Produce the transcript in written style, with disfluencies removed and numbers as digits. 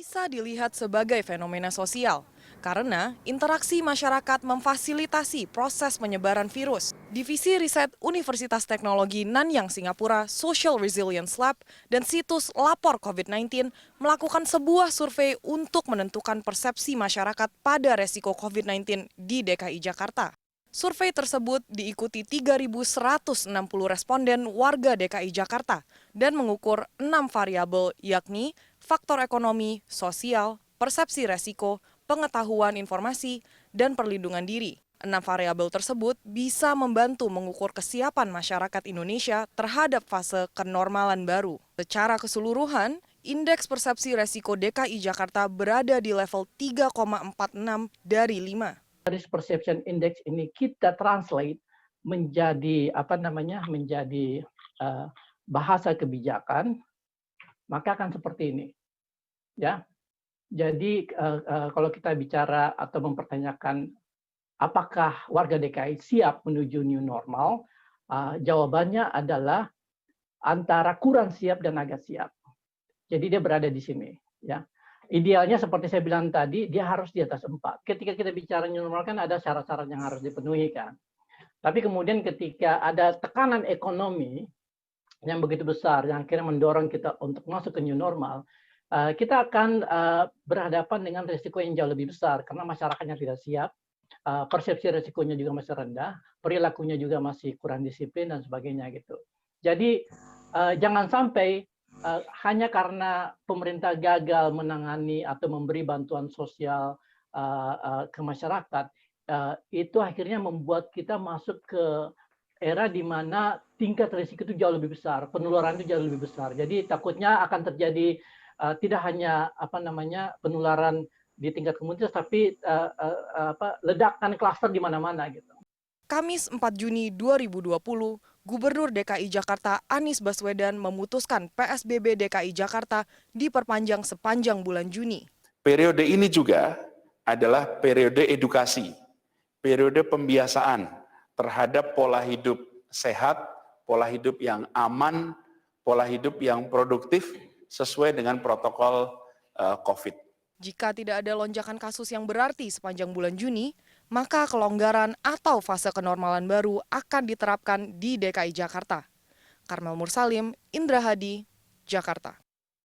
bisa dilihat sebagai fenomena sosial karena interaksi masyarakat memfasilitasi proses penyebaran virus. Divisi Riset Universitas Teknologi Nanyang Singapura Social Resilience Lab dan situs Lapor COVID-19 melakukan sebuah survei untuk menentukan persepsi masyarakat pada resiko COVID-19 di DKI Jakarta. Survei tersebut diikuti 3.160 responden warga DKI Jakarta dan mengukur 6 variabel yakni faktor ekonomi, sosial, persepsi resiko, pengetahuan informasi, dan perlindungan diri. 6 variabel tersebut bisa membantu mengukur kesiapan masyarakat Indonesia terhadap fase kenormalan baru. Secara keseluruhan, indeks persepsi resiko DKI Jakarta berada di level 3,46 dari 5. Risk Perception Index ini kita translate menjadi bahasa kebijakan, maka akan seperti ini, ya. Jadi kalau kita bicara atau mempertanyakan apakah warga DKI siap menuju new normal, jawabannya adalah antara kurang siap dan agak siap. Jadi dia berada di sini, ya. Idealnya seperti saya bilang tadi, dia harus di atas 4. Ketika kita bicara new normal kan ada syarat-syarat yang harus dipenuhi kan. Tapi kemudian ketika ada tekanan ekonomi yang begitu besar, yang akhirnya mendorong kita untuk masuk ke new normal, kita akan berhadapan dengan risiko yang jauh lebih besar karena masyarakatnya tidak siap, persepsi risikonya juga masih rendah, perilakunya juga masih kurang disiplin dan sebagainya gitu. Jadi jangan sampai hanya karena pemerintah gagal menangani atau memberi bantuan sosial ke masyarakat, itu akhirnya membuat kita masuk ke era di mana tingkat risiko itu jauh lebih besar, penularan itu jauh lebih besar. Jadi takutnya akan terjadi tidak hanya penularan di tingkat komunitas, tapi ledakan klaster di mana-mana gitu. Kamis 4 Juni 2020, Gubernur DKI Jakarta Anies Baswedan memutuskan PSBB DKI Jakarta diperpanjang sepanjang bulan Juni. Periode ini juga adalah periode edukasi, periode pembiasaan terhadap pola hidup sehat, pola hidup yang aman, pola hidup yang produktif sesuai dengan protokol COVID. Jika tidak ada lonjakan kasus yang berarti sepanjang bulan Juni, maka kelonggaran atau fase kenormalan baru akan diterapkan di DKI Jakarta. Karmel Mursalim, Indra Hadi, Jakarta.